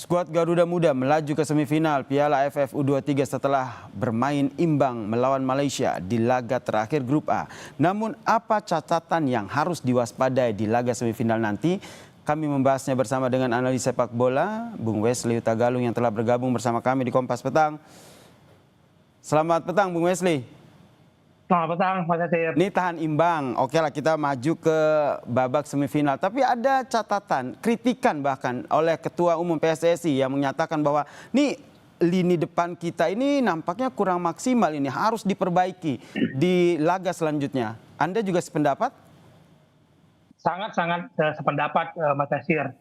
Skuad Garuda Muda melaju ke semifinal Piala AFF U23 setelah bermain imbang melawan Malaysia di laga terakhir Grup A. Namun apa catatan yang harus diwaspadai di laga semifinal nanti? Kami membahasnya bersama dengan analis sepak bola, Bung Wesley Utagalung yang telah bergabung bersama kami di Kompas Petang. Selamat petang Bung Wesley. Selamat petang, Mas Nasir. Ini tahan imbang, oke lah kita maju ke babak semifinal. Tapi ada catatan, kritikan bahkan oleh Ketua Umum PSSI yang menyatakan bahwa nih lini depan kita ini nampaknya kurang maksimal, ini harus diperbaiki di laga selanjutnya. Anda juga sependapat? Sangat-sangat sependapat, Mas Nasir.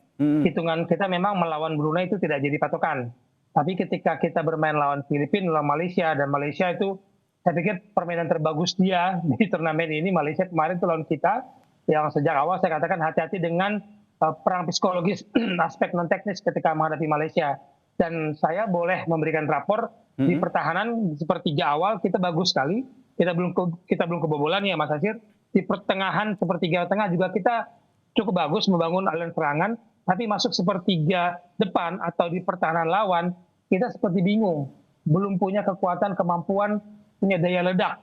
Hitungan kita memang melawan Brunei itu tidak jadi patokan. Tapi ketika kita bermain lawan Filipina, lawan Malaysia, dan Malaysia itu saya pikir permainan terbagus dia di turnamen ini. Malaysia kemarin itu lawan kita, yang sejak awal saya katakan hati-hati dengan perang psikologis aspek non teknis ketika menghadapi Malaysia. Dan saya boleh memberikan rapor di pertahanan sepertiga awal kita bagus sekali. Kita belum kebobolan ya Mas Nasir. Di pertengahan sepertiga tengah juga kita cukup bagus membangun aliran serangan. Tapi masuk sepertiga depan atau di pertahanan lawan kita seperti bingung. Belum punya kekuatan, kemampuan, punya daya ledak.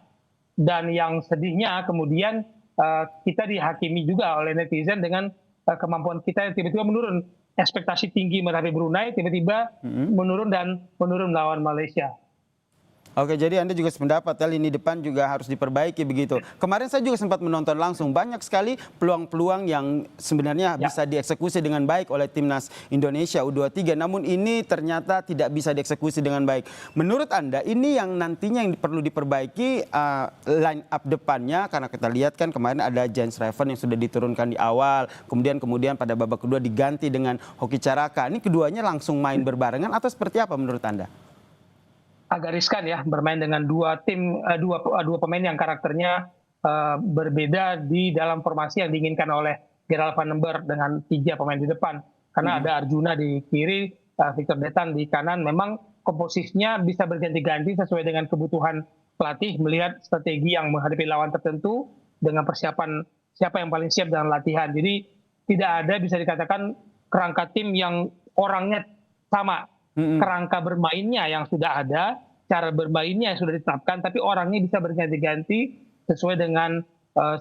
Dan yang sedihnya kemudian kita dihakimi juga oleh netizen dengan kemampuan kita yang tiba-tiba menurun. Ekspektasi tinggi menghadapi Brunei tiba-tiba menurun melawan Malaysia. Oke, jadi Anda juga sependapat ya, lini depan juga harus diperbaiki begitu. Kemarin saya juga sempat menonton langsung, banyak sekali peluang-peluang yang sebenarnya bisa dieksekusi dengan baik oleh timnas Indonesia U23. Namun ini ternyata tidak bisa dieksekusi dengan baik. Menurut Anda ini yang nantinya yang perlu diperbaiki line up depannya, karena kita lihat kan kemarin ada Jens Reven yang sudah diturunkan di awal, kemudian pada babak kedua diganti dengan Hoki Caraka. Ini keduanya langsung main berbarengan atau seperti apa menurut Anda? Agak riskan ya bermain dengan dua pemain yang karakternya berbeda di dalam formasi yang diinginkan oleh Gerald van den Berg dengan 3 pemain di depan. Karena ada Arjuna di kiri, Victor Detan di kanan. Memang komposisinya bisa berganti-ganti sesuai dengan kebutuhan pelatih, melihat strategi yang menghadapi lawan tertentu dengan persiapan siapa yang paling siap dalam latihan. Jadi tidak ada bisa dikatakan kerangka tim yang orangnya sama. Kerangka bermainnya yang sudah ada, cara bermainnya yang sudah ditetapkan, tapi orangnya bisa berganti-ganti sesuai dengan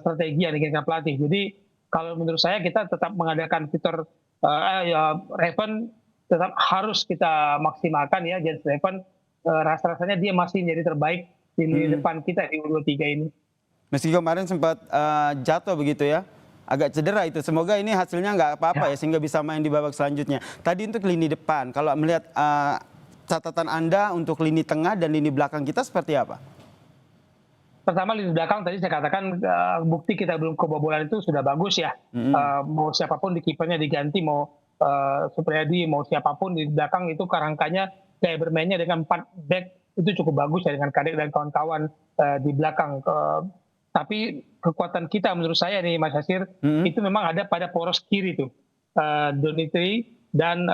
strategi yang diinginkan pelatih. Jadi kalau menurut saya kita tetap mengadakan fitur Reven tetap harus kita maksimalkan ya. Jens Reven rasa-rasanya dia masih menjadi terbaik di lini depan kita di U23 ini. Meski kemarin sempat jatuh begitu ya, agak cedera itu. Semoga ini hasilnya nggak apa-apa ya, sehingga bisa main di babak selanjutnya. Tadi untuk lini depan, kalau melihat catatan Anda untuk lini tengah dan lini belakang kita seperti apa? Pertama lini belakang tadi saya katakan bukti kita belum kebobolan itu sudah bagus ya. Mau siapapun di kipernya diganti, mau Supriyadi, mau siapapun di belakang itu kerangkanya gaya bermainnya dengan 4 back itu cukup bagus ya, dengan Kadek dan kawan-kawan di belakang. Tapi kekuatan kita menurut saya nih Mas Nasir itu memang ada pada poros kiri tuh, Donitri dan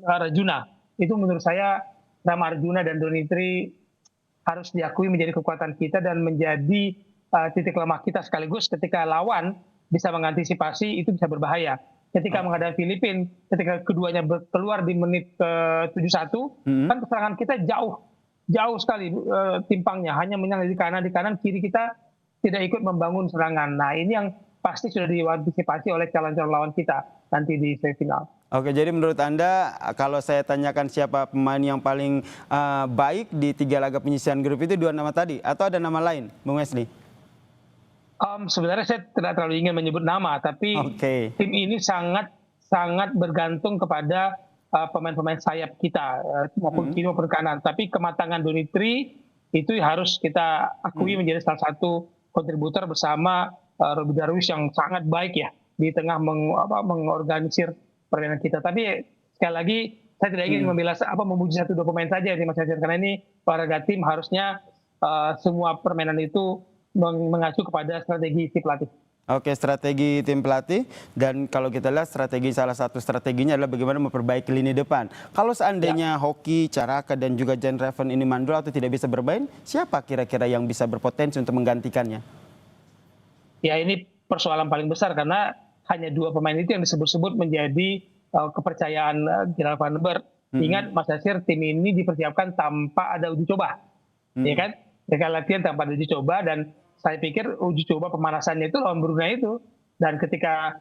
Arjuna. Itu menurut saya nama Arjuna dan Donitri harus diakui menjadi kekuatan kita dan menjadi titik lemah kita sekaligus ketika lawan bisa mengantisipasi itu bisa berbahaya. Ketika menghadapi Filipina, ketika keduanya keluar di menit ke-71, kan serangan kita jauh sekali timpangnya, hanya menyerang di kanan, kiri kita tidak ikut membangun serangan. Nah ini yang pasti sudah diantisipasi oleh calon-calon lawan kita nanti di semifinal. Oke, jadi menurut Anda kalau saya tanyakan siapa pemain yang paling baik di 3 laga penyisihan grup itu 2 nama tadi atau ada nama lain, Bung Wesley? Sebenarnya saya tidak terlalu ingin menyebut nama, tapi tim ini sangat bergantung kepada pemain-pemain sayap kita maupun kiri maupun kanan. Tapi kematangan Donitri itu harus kita akui menjadi salah satu kontributor bersama Roby Darwish yang sangat baik ya di tengah mengorganisir permainan kita. Tapi sekali lagi saya tidak ingin memuji 1-2 pemain saja di Mas Nasir, karena ini olahraga tim harusnya semua permainan itu mengacu kepada strategi si pelatih. Oke, strategi tim pelatih, dan kalau kita lihat salah satu strateginya adalah bagaimana memperbaiki lini depan. Kalau seandainya Hoki, Caraka dan juga Jens Reven ini mandul atau tidak bisa bermain, siapa kira-kira yang bisa berpotensi untuk menggantikannya? Ya ini persoalan paling besar karena hanya 2 pemain itu yang disebut-sebut menjadi kepercayaan Gerald Van den Berg. Ingat Mas Yasir, tim ini dipersiapkan tanpa ada uji coba, ya kan? Mereka latihan tanpa ada uji coba, dan saya pikir uji coba pemanasannya itu lawan Brunei itu. Dan ketika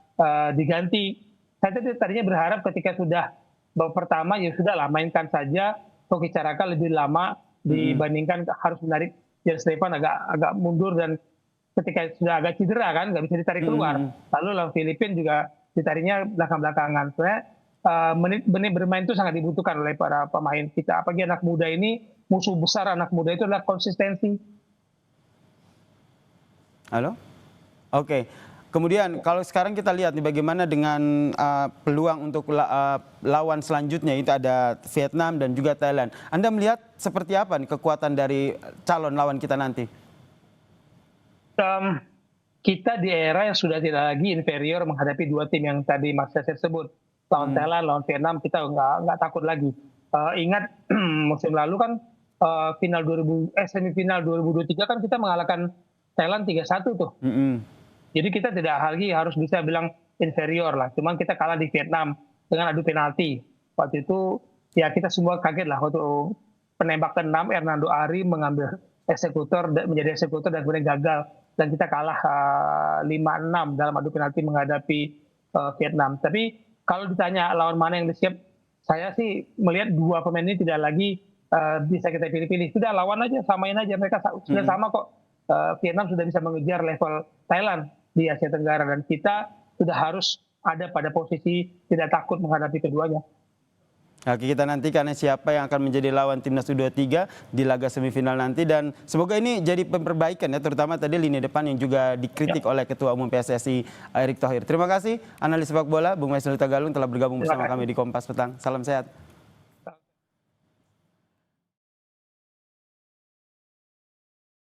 diganti, saya tadinya berharap ketika sudah babak pertama ya sudah lah, mainkan saja. Hoki Caraka lebih lama dibandingkan harus menarik Jens Stefan agak mundur, dan ketika sudah agak cedera kan nggak bisa ditarik keluar. Lalu lawan Filipina juga ditariknya belakang-belakangan. Sebenarnya menit bermain itu sangat dibutuhkan oleh para pemain kita. Apalagi anak muda ini, musuh besar anak muda itu adalah konsistensi. Halo? Oke. Kemudian kalau sekarang kita lihat nih bagaimana dengan peluang untuk lawan selanjutnya, itu ada Vietnam dan juga Thailand. Anda melihat seperti apa nih kekuatan dari calon lawan kita nanti? Kita di era yang sudah tidak lagi inferior menghadapi dua tim yang tadi Mas Yasir sebut. Lawan Thailand, lawan Vietnam kita nggak takut lagi. Ingat musim lalu kan semifinal 2023 kan kita mengalahkan Thailand 3-1 tuh. Jadi kita tidak lagi harus bisa bilang inferior lah. Cuman kita kalah di Vietnam dengan adu penalti. Waktu itu ya kita semua kaget lah waktu penembak ke-6 Hernando Ari mengambil menjadi eksekutor dan kemudian gagal. Dan kita kalah 5-6 dalam adu penalti menghadapi Vietnam. Tapi kalau ditanya lawan mana yang siap, saya sih melihat dua pemain ini tidak lagi bisa kita pilih-pilih. Sudah lawan aja, samain aja. Mereka sudah sama kok. Vietnam sudah bisa mengejar level Thailand di Asia Tenggara, dan kita sudah harus ada pada posisi tidak takut menghadapi keduanya. Oke, kita nantikan siapa yang akan menjadi lawan timnas U23 di laga semifinal nanti, dan semoga ini jadi perbaikan ya, terutama tadi lini depan yang juga dikritik oleh Ketua Umum PSSI Erick Thohir. Terima kasih analis sepak bola Bung Maisel Tagalung telah bergabung bersama kami di Kompas Petang. Salam sehat.